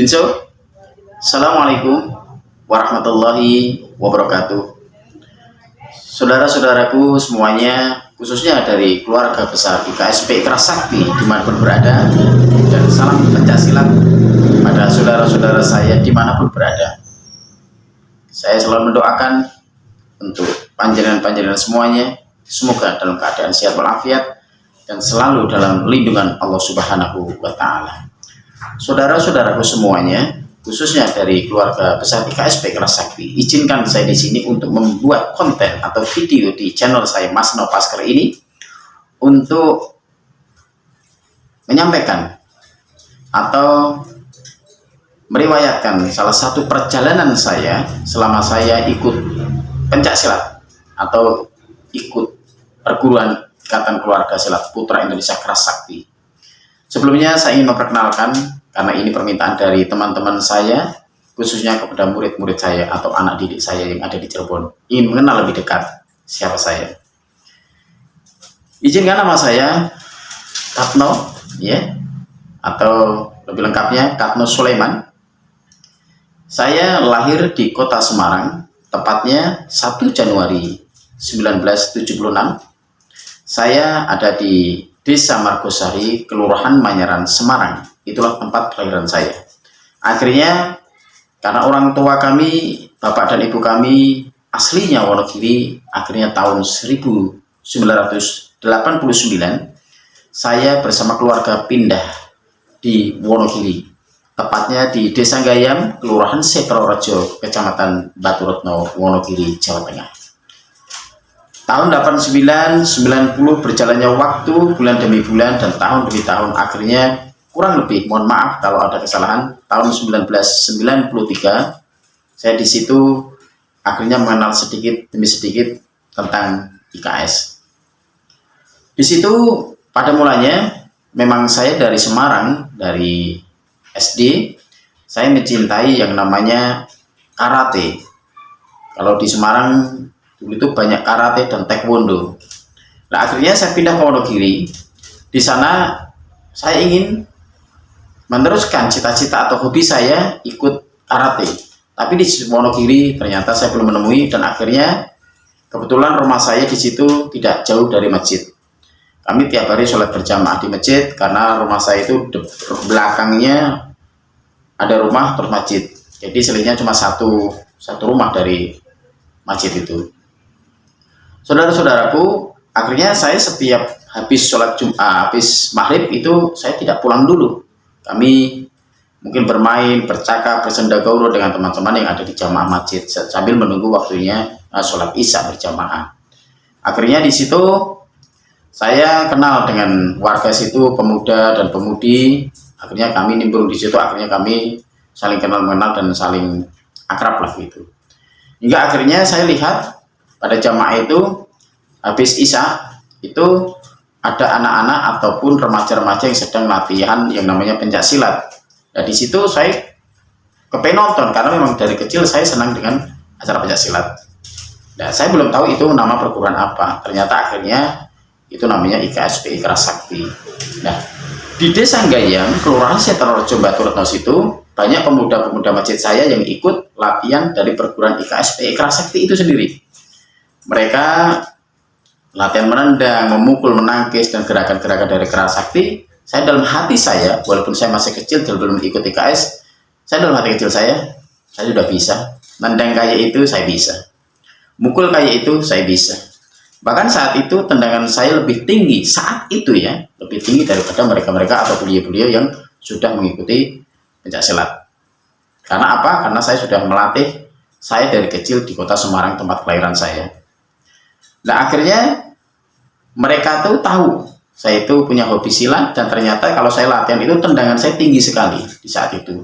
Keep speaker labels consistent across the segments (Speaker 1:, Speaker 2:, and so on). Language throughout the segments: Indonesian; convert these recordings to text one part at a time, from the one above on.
Speaker 1: Dinso, Assalamualaikum warahmatullahi wabarakatuh. Saudara-saudaraku semuanya, khususnya dari keluarga besar IKSP Keras Sakti dimanapun berada, dan salam pencaksilat pada saudara-saudara saya dimanapun berada. Saya selalu mendoakan untuk panjenengan-panjenengan semuanya, semoga dalam keadaan sehat walafiat dan selalu dalam lindungan Allah Subhanahu wa Ta'ala. Saudara-saudaraku semuanya, khususnya dari keluarga besar IKSP Keras Sakti, izinkan saya di sini untuk membuat konten atau video di channel saya Mas Nopasker ini untuk menyampaikan atau meriwayatkan salah satu perjalanan saya selama saya ikut pencaksilat atau ikut perguruan Ikatan Keluarga Silat Putra Indonesia Keras Sakti. Sebelumnya saya ingin memperkenalkan, karena ini permintaan dari teman-teman saya, khususnya kepada murid-murid saya atau anak didik saya yang ada di Cirebon, ingin mengenal lebih dekat siapa saya. Izinkan nama saya Katno, ya, atau lebih lengkapnya Katno Sulaiman. Saya lahir di kota Semarang, tepatnya 1 Januari 1976. Saya ada di Desa Margosari, Kelurahan Manyaran, Semarang. Itulah tempat kelahiran saya. Akhirnya, karena orang tua kami, bapak dan ibu kami aslinya Wonogiri, akhirnya tahun 1989, saya bersama keluarga pindah di Wonogiri. Tepatnya di Desa Gayam, Kelurahan Setrorejo, Kecamatan Baturetno, Wonogiri, Jawa Tengah. Tahun 89, 90 berjalannya waktu, bulan demi bulan dan tahun demi tahun, akhirnya kurang lebih, mohon maaf kalau ada kesalahan, tahun 1993 saya di situ akhirnya mengenal sedikit demi sedikit tentang IKS. Di situ pada mulanya memang saya dari Semarang, dari SD, saya mencintai yang namanya karate. Kalau di Semarang dulu itu banyak karate dan taekwondo. Nah, akhirnya saya pindah ke Wonogiri. Di sana saya ingin meneruskan cita-cita atau hobi saya ikut karate. Tapi di Wonogiri ternyata saya belum menemui, dan akhirnya kebetulan rumah saya di situ tidak jauh dari masjid. Kami tiap hari sholat berjamaah di masjid karena rumah saya itu belakangnya ada rumah terus masjid. Jadi selisihnya cuma satu rumah dari masjid itu. Saudara-saudaraku, akhirnya saya setiap habis sholat Jumat, habis maghrib itu saya tidak pulang dulu. Kami mungkin bermain, bercakap, bersenda gaul dengan teman-teman yang ada di jamaah masjid sambil menunggu waktunya sholat isya berjamaah. Akhirnya di situ saya kenal dengan warga situ, pemuda dan pemudi. Akhirnya kami nimbrung di situ, akhirnya kami saling kenal mengenal dan saling akrab lah gitu. Hingga akhirnya saya lihat pada jamaah itu habis isya itu ada anak-anak ataupun remaja-remaja yang sedang latihan yang namanya pencaksilat. Nah, di situ saya kepengen nonton karena memang dari kecil saya senang dengan acara pencaksilat. Nah, saya belum tahu itu nama perguruan apa. Ternyata akhirnya itu namanya IKSP Keras Sakti. Nah, di Desa Gayam, Kelurahan Setrorejo, Baturetno situ banyak pemuda-pemuda masjid saya yang ikut latihan dari perguruan IKSP Keras Sakti itu sendiri. Mereka latihan menendang, memukul, menangkis, dan gerakan-gerakan dari Keras Sakti. Saya dalam hati saya, walaupun saya masih kecil belum ikut IKS, saya dalam hati kecil saya sudah bisa. Nendang kayak itu saya bisa, mukul kayak itu saya bisa. Bahkan saat itu tendangan saya lebih tinggi saat itu ya, lebih tinggi daripada mereka-mereka atau beliau-beliau yang sudah mengikuti pencaksilat. Karena apa? Karena saya sudah melatih saya dari kecil di kota Semarang, tempat kelahiran saya. Nah, akhirnya mereka tuh tahu saya itu punya hobi silat, dan ternyata kalau saya latihan itu tendangan saya tinggi sekali di saat itu.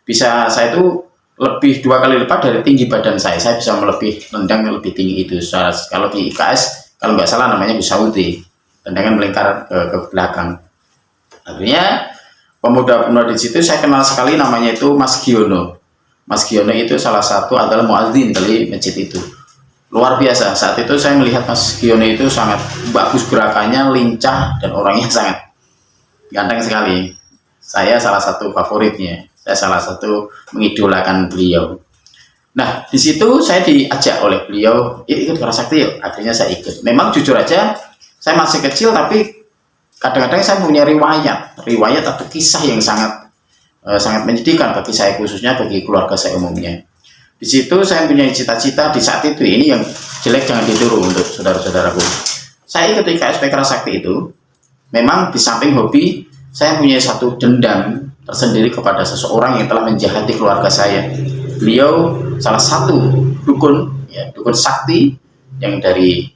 Speaker 1: Bisa saya itu lebih 2 kali lipat dari tinggi badan saya. Saya bisa melebih tendang lebih tinggi itu. Kalau di IKS, kalau nggak salah namanya Gusauti, tendangan melingkar ke belakang. Akhirnya pemuda-pemuda di situ saya kenal sekali, namanya itu Mas Giono. Mas Giono itu salah satu adalah muadzin dari masjid itu. Luar biasa, saat itu saya melihat Mas Giono itu sangat bagus gerakannya, lincah, dan orangnya sangat ganteng sekali. Saya salah satu favoritnya. Saya salah satu mengidolakan beliau. Nah, di situ saya diajak oleh beliau, ikut Kerasakti yuk. Akhirnya saya ikut. Memang jujur aja, saya masih kecil, tapi kadang-kadang saya punya riwayat atau kisah yang sangat menyedihkan bagi saya, khususnya bagi keluarga saya umumnya. Di situ saya punya cita-cita di saat itu, ini yang jelek jangan ditiru untuk saudara-saudaraku. Saya ikut IKSP Kerasakti itu, memang di samping hobi, saya punya satu dendam tersendiri kepada seseorang yang telah menjahati keluarga saya. Beliau salah satu dukun, ya, dukun sakti yang dari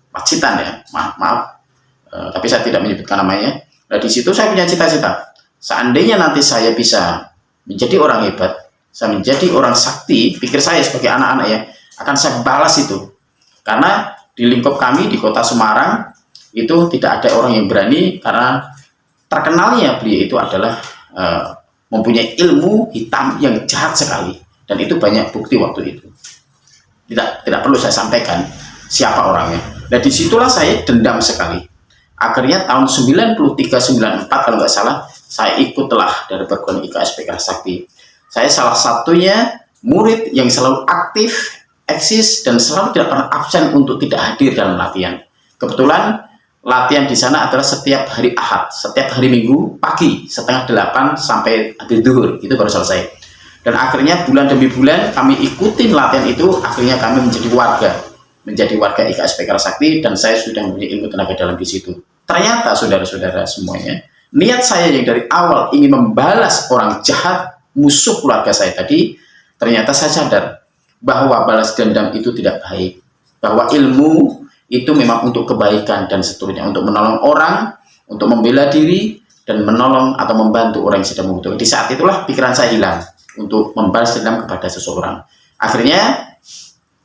Speaker 1: Pacitan ya, maaf, tapi saya tidak menyebutkan namanya. Nah, di situ saya punya cita-cita. Seandainya nanti saya bisa menjadi orang hebat, saya menjadi orang sakti, pikir saya sebagai anak-anak ya, akan saya balas itu. Karena di lingkup kami di kota Semarang itu tidak ada orang yang berani, karena terkenalnya beliau itu adalah mempunyai ilmu hitam yang jahat sekali, dan itu banyak bukti waktu itu. Tidak perlu saya sampaikan siapa orangnya. Nah, disitulah saya dendam sekali. Akhirnya tahun 93-94 kalau nggak salah, saya ikutlah dari perguruan IKSP Kerasakti. Saya salah satunya murid yang selalu aktif, eksis, dan selalu tidak pernah absen untuk tidak hadir dalam latihan. Kebetulan latihan di sana adalah setiap hari Ahad, setiap hari Minggu pagi 7:30 sampai habis zuhur, itu baru selesai. Dan akhirnya bulan demi bulan kami ikutin latihan itu, akhirnya kami menjadi warga IKSP Kerasakti, dan saya sudah mempunyai ilmu tenaga dalam di situ. Ternyata saudara-saudara semuanya, niat saya yang dari awal ingin membalas orang jahat, musuh keluarga saya tadi, ternyata saya sadar bahwa balas dendam itu tidak baik, bahwa ilmu itu memang untuk kebaikan dan seterusnya, untuk menolong orang, untuk membela diri, dan menolong atau membantu orang yang sedang membutuhkan. Di saat itulah pikiran saya hilang untuk membalas dendam kepada seseorang. Akhirnya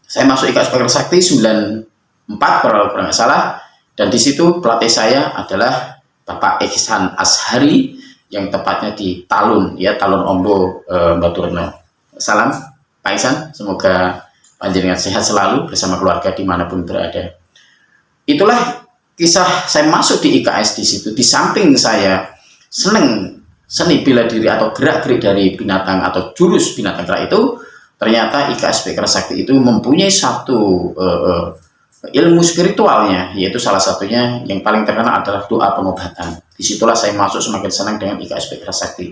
Speaker 1: saya masuk IKSP Kerasakti 94 kalau nggak salah, dan di situ pelatih saya adalah Bapak Ihsan Ashari yang tepatnya di Talun, ya, Talun Ombo, Batu Retno. Salam Pak Ihsan, semoga panjenengan sehat selalu bersama keluarga dimanapun berada. Itulah kisah saya masuk di IKS di situ. Di samping saya seneng seni bela diri atau gerak-gerik dari binatang atau jurus binatang gerak itu, ternyata IKSP Kerasakti itu mempunyai satu ilmu spiritualnya, yaitu salah satunya yang paling terkenal adalah doa pengobatan. Disitulah saya masuk semakin senang dengan IKSP Kerasakti.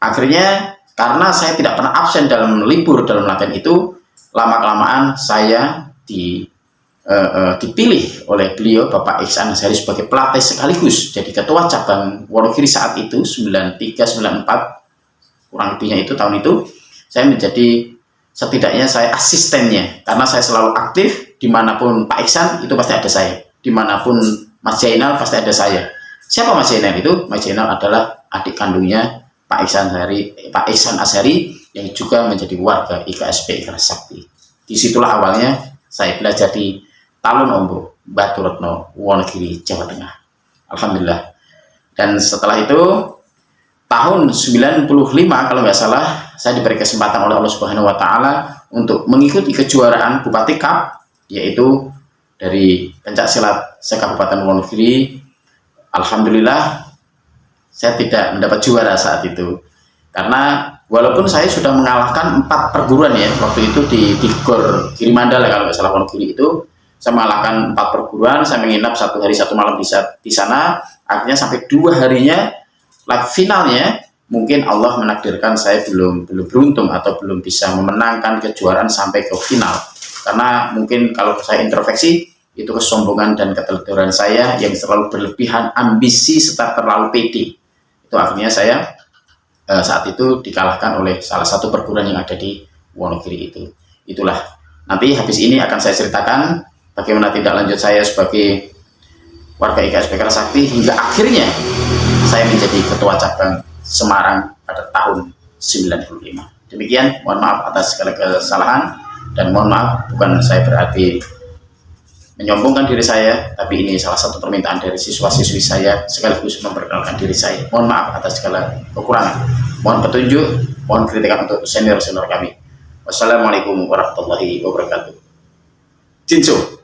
Speaker 1: Akhirnya karena saya tidak pernah absen dalam libur dalam latihan itu, lama-kelamaan saya dipilih oleh beliau Bapak Ihsan Ashari sebagai pelatih sekaligus jadi ketua cabang Wonogiri saat itu 93-94 kurang lebihnya itu tahun itu. Saya menjadi setidaknya saya asistennya, karena saya selalu aktif dimanapun Pak Ihsan itu pasti ada saya, dimanapun Mas Jainal pasti ada saya. Siapa Mas Jainal itu? Mas Jainal adalah adik kandungnya Pak Ihsan Ashari yang juga menjadi warga IKSP Kerasakti. Disitulah awalnya saya belajar di Talun Ombo, Batu Retno, Wonogiri, Jawa Tengah. Alhamdulillah. Dan setelah itu tahun 95 kalau nggak salah, saya diberi kesempatan oleh Allah Subhanahu wa Ta'ala untuk mengikuti kejuaraan Bupati Cup, yaitu dari pencak silat se-Kabupaten Wonogiri. Alhamdulillah saya tidak mendapat juara saat itu, karena walaupun saya sudah mengalahkan 4 perguruan ya waktu itu di Gor Giri Mandala kalau nggak salah Wonogiri itu, saya mengalahkan 4 perguruan. Saya menginap 1 hari 1 malam di sana. Akhirnya sampai 2 harinya live finalnya, mungkin Allah menakdirkan saya belum beruntung atau belum bisa memenangkan kejuaraan sampai ke final, karena mungkin kalau saya introspeksi itu kesombongan dan keteledoran saya yang selalu berlebihan, ambisi serta terlalu pede. Itu akhirnya saya saat itu dikalahkan oleh salah satu perguruan yang ada di Wonogiri itu. Itulah, nanti habis ini akan saya ceritakan bagaimana tindak lanjut saya sebagai warga IKSP Kerasakti hingga akhirnya saya menjadi ketua cabang Semarang pada tahun 95. Demikian, mohon maaf atas segala kesalahan, dan mohon maaf bukan saya berarti menyombongkan diri saya, tapi ini salah satu permintaan dari siswa-siswi saya sekaligus memperkenalkan diri saya. Mohon maaf atas segala kekurangan. Mohon petunjuk, mohon kritikan untuk senior-senior kami. Wassalamualaikum warahmatullahi wabarakatuh. Jinso.